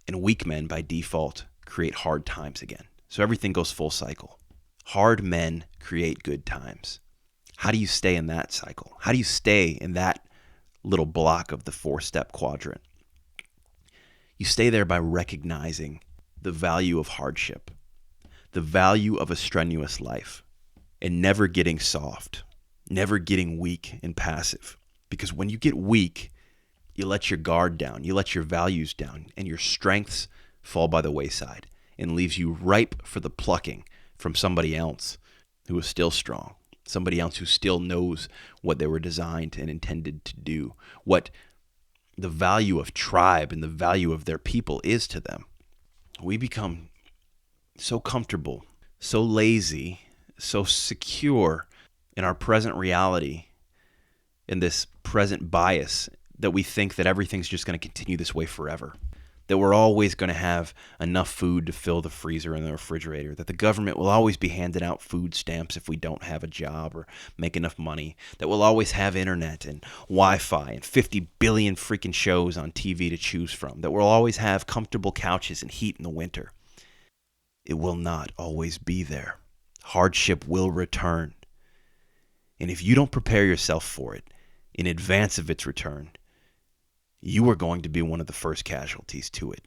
and weak men by default create hard times again. So everything goes full cycle. Hard men create good times. How do you stay in that cycle? How do you stay in that little block of the 4-step quadrant? You stay there by recognizing the value of hardship, the value of a strenuous life, and never getting soft, never getting weak and passive. Because when you get weak, you let your guard down, you let your values down, and your strengths fall by the wayside and leaves you ripe for the plucking from somebody else who is still strong. Somebody else who still knows what they were designed and intended to do, what the value of tribe and the value of their people is to them. We become so comfortable, so lazy, so secure in our present reality, in this present bias, that we think that everything's just going to continue this way forever. That we're always going to have enough food to fill the freezer and the refrigerator, that the government will always be handing out food stamps if we don't have a job or make enough money, that we'll always have internet and Wi-Fi and 50 billion freaking shows on TV to choose from, that we'll always have comfortable couches and heat in the winter. It will not always be there. Hardship will return. And if you don't prepare yourself for it in advance of its return, you are going to be one of the first casualties to it.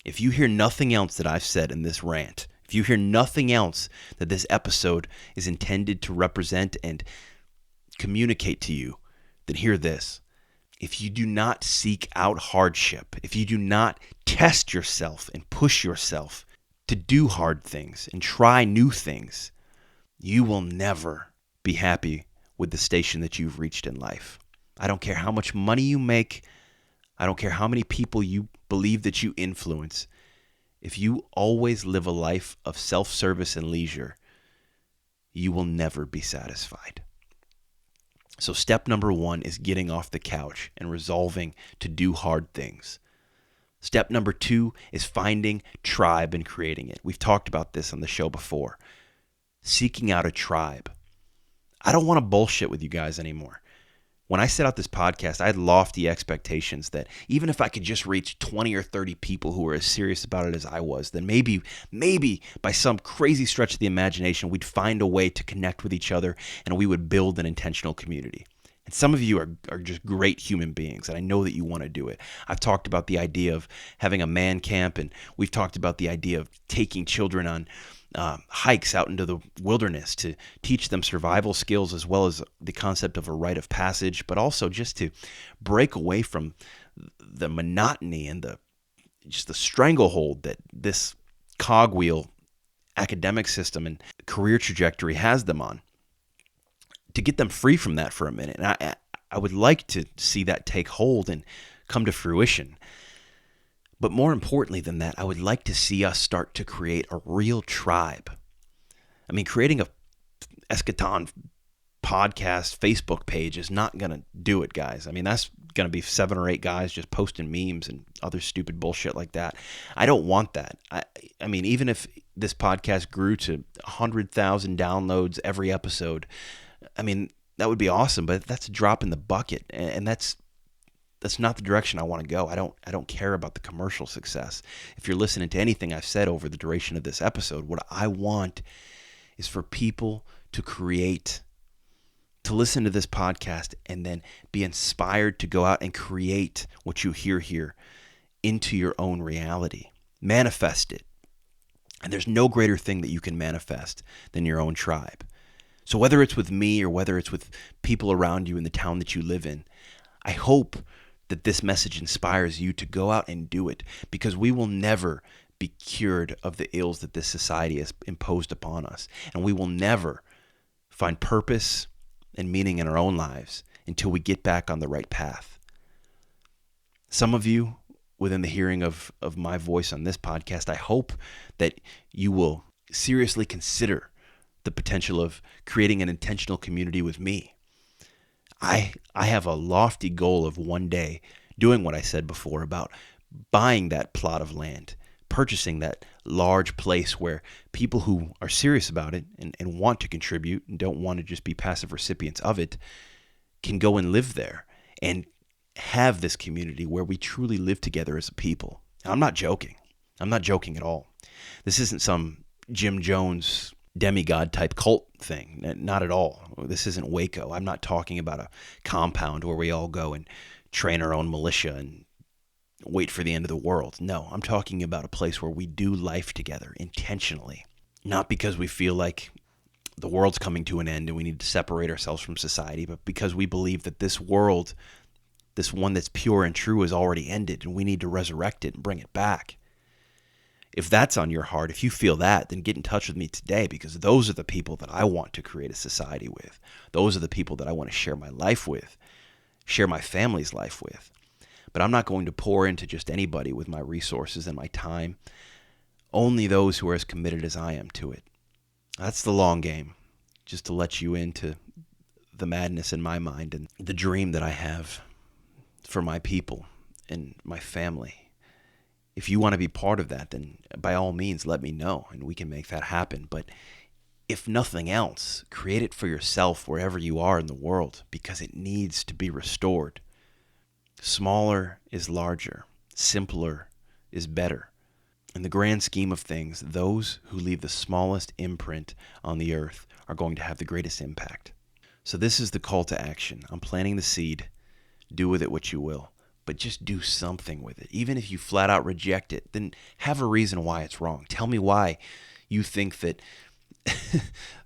If you hear nothing else that I've said in this rant, if you hear nothing else that this episode is intended to represent and communicate to you, then hear this. If you do not seek out hardship, if you do not test yourself and push yourself to do hard things and try new things, you will never be happy with the station that you've reached in life. I don't care how much money you make. I don't care how many people you believe that you influence. If you always live a life of self-service and leisure, you will never be satisfied. So step number 1 is getting off the couch and resolving to do hard things. Step number 2 is finding tribe and creating it. We've talked about this on the show before. Seeking out a tribe. I don't want to bullshit with you guys anymore. When I set out this podcast, I had lofty expectations that even if I could just reach 20 or 30 people who were as serious about it as I was, then maybe by some crazy stretch of the imagination, we'd find a way to connect with each other and we would build an intentional community. And some of you are just great human beings, and I know that you want to do it. I've talked about the idea of having a man camp, and we've talked about the idea of taking children on hikes out into the wilderness to teach them survival skills as well as the concept of a rite of passage, but also just to break away from the monotony and just the stranglehold that this cogwheel academic system and career trajectory has them on, to get them free from that for a minute. And I would like to see that take hold and come to fruition. But more importantly than that, I would like to see us start to create a real tribe. I mean, creating a Eschaton podcast Facebook page is not going to do it, guys. I mean, that's going to be 7 or 8 guys just posting memes and other stupid bullshit like that. I don't want that. I mean, even if this podcast grew to 100,000 downloads every episode, I mean, that would be awesome, but that's a drop in the bucket, and that's not the direction I want to go. I don't care about the commercial success. If you're listening to anything I've said over the duration of this episode, what I want is for people to create, to listen to this podcast and then be inspired to go out and create what you hear here into your own reality. Manifest it. And there's no greater thing that you can manifest than your own tribe. So whether it's with me or whether it's with people around you in the town that you live in, I hope that this message inspires you to go out and do it, because we will never be cured of the ills that this society has imposed upon us. And we will never find purpose and meaning in our own lives until we get back on the right path. Some of you within the hearing of my voice on this podcast, I hope that you will seriously consider the potential of creating an intentional community with me. I have a lofty goal of one day doing what I said before about buying that plot of land, purchasing that large place where people who are serious about it and want to contribute and don't want to just be passive recipients of it can go and live there and have this community where we truly live together as a people. I'm not joking. I'm not joking at all. This isn't some Jim Jones demigod type cult thing. Not at all. This isn't Waco. I'm not talking about a compound where we all go and train our own militia and wait for the end of the world. No, I'm talking about a place where we do life together intentionally, not because we feel like the world's coming to an end and we need to separate ourselves from society, but because we believe that this world, this one that's pure and true, has already ended and we need to resurrect it and bring it back. If that's on your heart, if you feel that, then get in touch with me today, because those are the people that I want to create a society with. Those are the people that I want to share my life with, share my family's life with. But I'm not going to pour into just anybody with my resources and my time. Only those who are as committed as I am to it. That's the long game, just to let you into the madness in my mind and the dream that I have for my people and my family. If you want to be part of that, then by all means, let me know and we can make that happen. But if nothing else, create it for yourself wherever you are in the world, because it needs to be restored. Smaller is larger. Simpler is better. In the grand scheme of things, those who leave the smallest imprint on the earth are going to have the greatest impact. So this is the call to action. I'm planting the seed. Do with it what you will. But just do something with it. Even if you flat out reject it, then have a reason why it's wrong. Tell me why you think that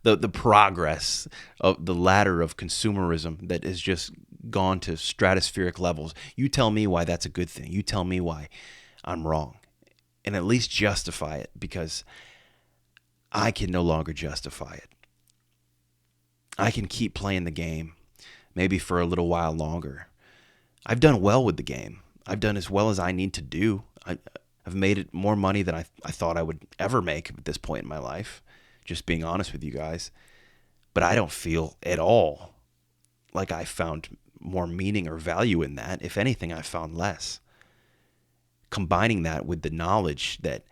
the progress of the ladder of consumerism that has just gone to stratospheric levels, you tell me why that's a good thing. You tell me why I'm wrong. and at least justify it, because I can no longer justify it. I can keep playing the game, maybe for a little while longer. I've done well with the game. I've done as well as I need to do. I've made it more money than I thought I would ever make at this point in my life, just being honest with you guys. But I don't feel at all like I found more meaning or value in that. If anything, I found less. Combining that with the knowledge that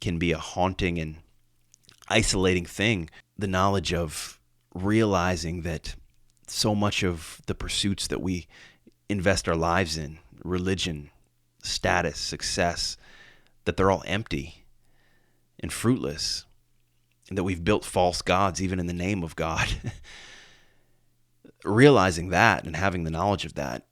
can be a haunting and isolating thing, the knowledge of realizing that so much of the pursuits that we invest our lives in, religion, status, success, that they're all empty and fruitless, and that we've built false gods even in the name of God. Realizing that and having the knowledge of that,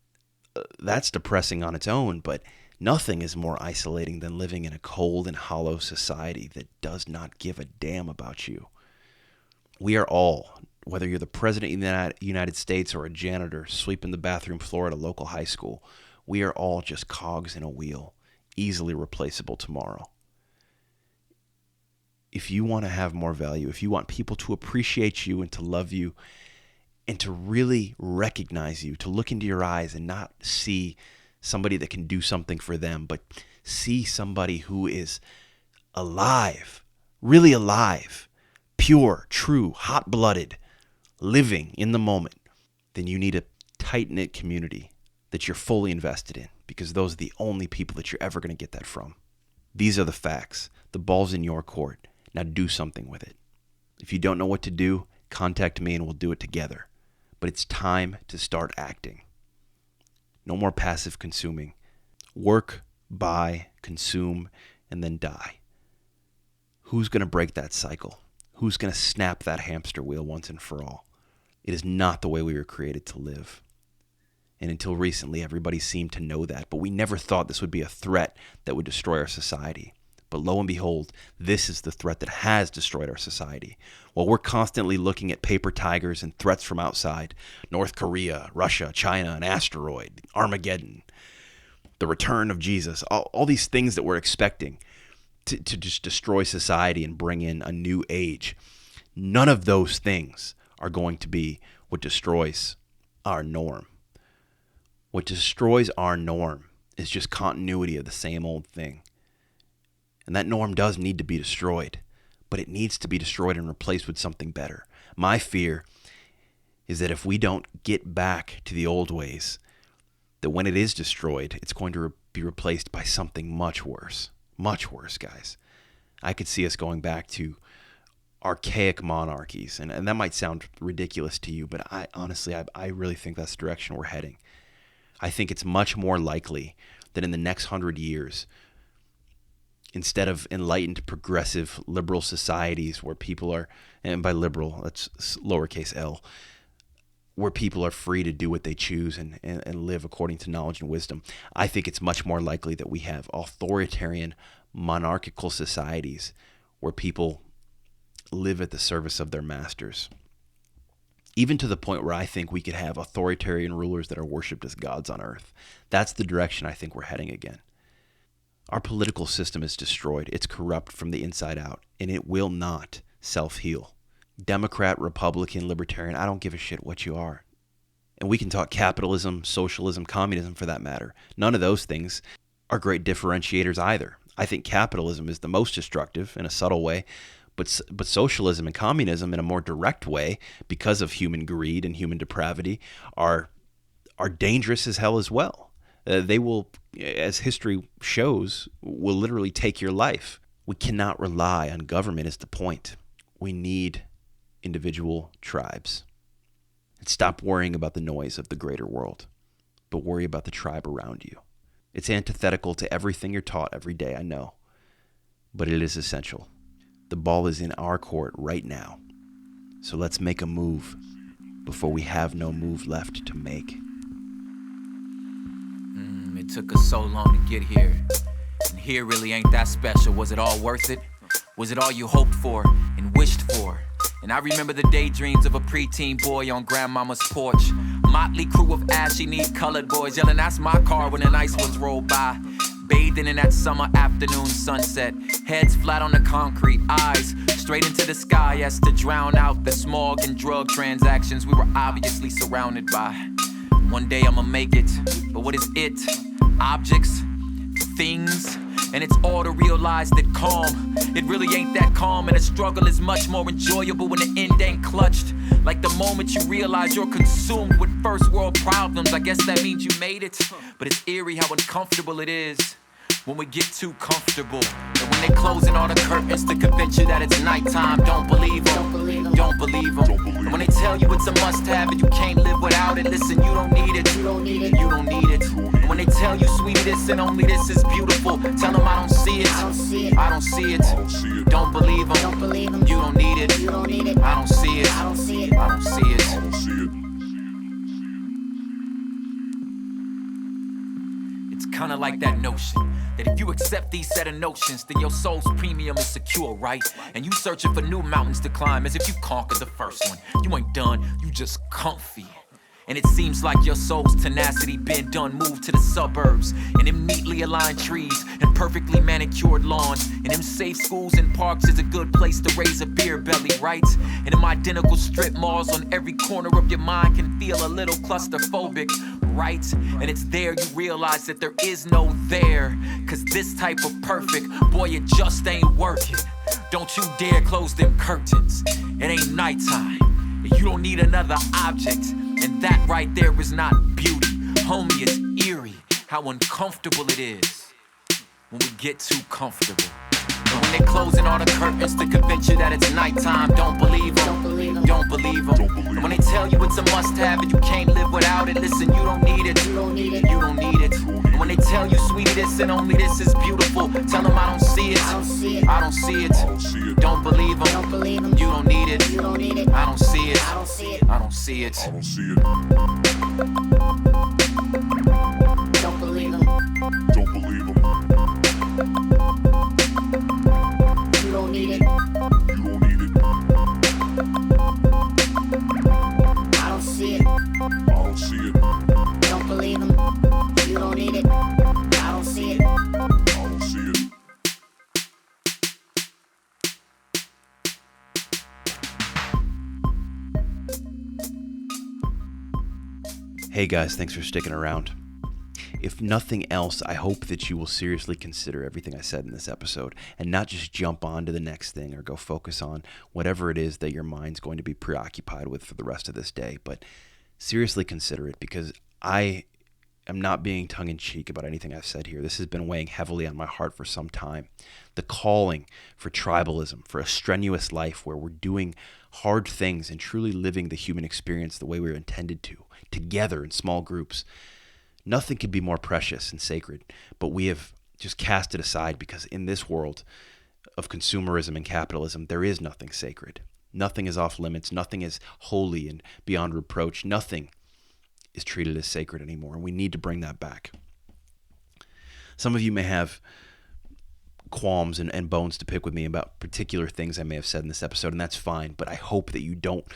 that's depressing on its own, but nothing is more isolating than living in a cold and hollow society that does not give a damn about you. We are all, whether you're the president of the United States or a janitor sweeping the bathroom floor at a local high school, we are all just cogs in a wheel, easily replaceable tomorrow. If you want to have more value, if you want people to appreciate you and to love you and to really recognize you, to look into your eyes and not see somebody that can do something for them, but see somebody who is alive, really alive, pure, true, hot-blooded, living in the moment, then you need a tight-knit community that you're fully invested in, because those are the only people that you're ever going to get that from. These are the facts. The ball's in your court. Now do something with it. If you don't know what to do, contact me and we'll do it together. But it's time to start acting. No more passive consuming. Work, buy, consume, and then die. Who's going to break that cycle? Who's going to snap that hamster wheel once and for all? It is not the way we were created to live. And until recently, everybody seemed to know that, but we never thought this would be a threat that would destroy our society. But lo and behold, this is the threat that has destroyed our society. While we're constantly looking at paper tigers and threats from outside, North Korea, Russia, China, an asteroid, Armageddon, the return of Jesus, all these things that we're expecting to just destroy society and bring in a new age, none of those things are going to be what destroys our norm. What destroys our norm is just continuity of the same old thing. And that norm does need to be destroyed, but it needs to be destroyed and replaced with something better. My fear is that if we don't get back to the old ways, that when it is destroyed, it's going to be replaced by something much worse. Much worse, guys. I could see us going back to archaic monarchies, and that might sound ridiculous to you, but I honestly really think that's the direction we're heading. I think it's much more likely that in the next 100 years, instead of enlightened, progressive, liberal societies where people are, and by liberal, that's lowercase l, where people are free to do what they choose and live according to knowledge and wisdom, I think it's much more likely that we have authoritarian, monarchical societies where people live at the service of their masters. Even to the point where I think we could have authoritarian rulers that are worshipped as gods on earth. That's the direction I think we're heading again. Our political system is destroyed. It's corrupt from the inside out, and it will not self-heal. Democrat, Republican, Libertarian, I don't give a shit what you are. And we can talk capitalism, socialism, communism for that matter. None of those things are great differentiators either. I think capitalism is the most destructive in a subtle way, but socialism and communism in a more direct way, because of human greed and human depravity, are dangerous as hell as well. They will, as history shows, will literally take your life. We cannot rely on government is the point. We need individual tribes. And stop worrying about the noise of the greater world, but worry about the tribe around you. It's antithetical to everything you're taught every day, I know, but it is essential. The ball is in our court right now, so let's make a move before we have no move left to make. It took us so long to get here, and here really ain't that special. Was it all worth it? Was it all you hoped for and wished for? And I remember the daydreams of a preteen boy on grandmama's porch. Motley crew of ashy, neat colored boys yelling, "That's my car," when the nice ones rolled by. bathing in that summer afternoon sunset. Heads flat on the concrete, eyes straight into the sky as to drown out the smog and drug transactions we were obviously surrounded by. One day I'ma make it, but what is it? Objects, things, and it's all to realize that calm, it really ain't that calm, and the struggle is much more enjoyable when the end ain't clutched. Like the moment you realize you're consumed with first world problems, I guess that means you made it. But it's eerie how uncomfortable it is when we get too comfortable. And when they closing all the curtains to convince you that it's nighttime, don't believe them, don't believe them. And when they tell you it's a must-have and you can't live without it, listen, you don't need it, you don't need it, you don't need it. And when they tell you sweetie this and only this is beautiful, tell them I don't see it, I don't see it, don't believe them, you don't need it, I don't see it, I don't see it, I don't see it. It's kinda like that notion that if you accept these set of notions, then your soul's premium is secure, right? And you searching for new mountains to climb as if you conquered the first one. You ain't done, you just comfy. And it seems like your soul's tenacity been done moved to the suburbs, and them neatly aligned trees and perfectly manicured lawns, and them safe schools and parks is a good place to raise a beer belly, right? And them identical strip malls on every corner of your mind can feel a little claustrophobic, right? And it's there you realize that there is no there, cause this type of perfect, boy, it just ain't working. Don't you dare close them curtains, it ain't nighttime, you don't need another object. And that right there is not beauty. Homie, it's eerie how uncomfortable it is when we get too comfortable. And when they're closing all the curtains to convince you that it's nighttime, don't believe them, don't believe them. And when they tell you it's a must-have and you can't live without it, listen, you don't need it, you don't need it. And when they tell you sweetie this and only this is beautiful, tell them I don't see it, I don't see it, don't believe them, you don't need it, I don't see it, I don't see it, don't believe them, don't believe them. You don't need it, I don't see it, don't believe them, you don't need it, I don't see it, Hey guys, thanks for sticking around. If nothing else, I hope that you will seriously consider everything I said in this episode and not just jump on to the next thing or go focus on whatever it is that your mind's going to be preoccupied with for the rest of this day. But seriously consider it, because I am not being tongue-in-cheek about anything I've said here. This has been weighing heavily on my heart for some time. The calling for tribalism, for a strenuous life where we're doing hard things and truly living the human experience the way we were intended to, together in small groups. Nothing could be more precious and sacred, but we have just cast it aside because in this world of consumerism and capitalism, there is nothing sacred. Nothing is off limits. Nothing is holy and beyond reproach. Nothing is treated as sacred anymore, and we need to bring that back. Some of you may have qualms and bones to pick with me about particular things I may have said in this episode, and that's fine, but I hope that you don't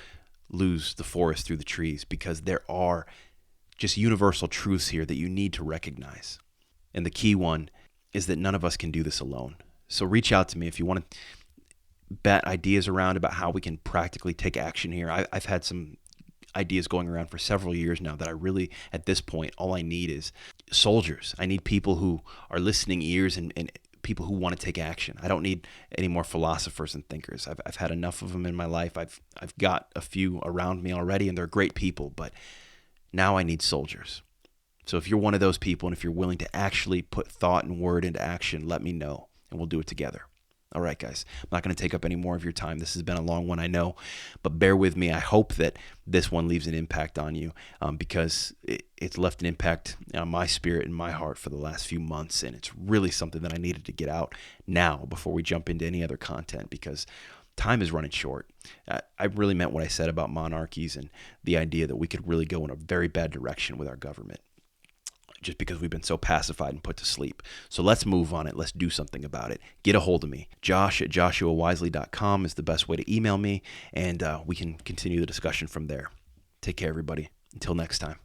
lose the forest through the trees, because there are just universal truths here that you need to recognize. And the key one is that none of us can do this alone. So reach out to me if you want to bat ideas around about how we can practically take action here. I've had some ideas going around for several years now that I really, at this point, all I need is soldiers. I need people who are listening ears and people who want to take action. I don't need any more philosophers and thinkers. I've had enough of them in my life. I've got a few around me already, and they're great people, but now I need soldiers. So if you're one of those people, and if you're willing to actually put thought and word into action, let me know, and we'll do it together. All right, guys, I'm not going to take up any more of your time. This has been a long one, I know, but bear with me. I hope that this one leaves an impact on you, because it's left an impact on my spirit and my heart for the last few months, and it's really something that I needed to get out now before we jump into any other content, because time is running short. I really meant what I said about monarchies and the idea that we could really go in a very bad direction with our government, just because we've been so pacified and put to sleep. So let's move on it. Let's do something about it. Get a hold of me. Josh@joshuawisely.com is the best way to email me, and we can continue the discussion from there. Take care, everybody. Until next time.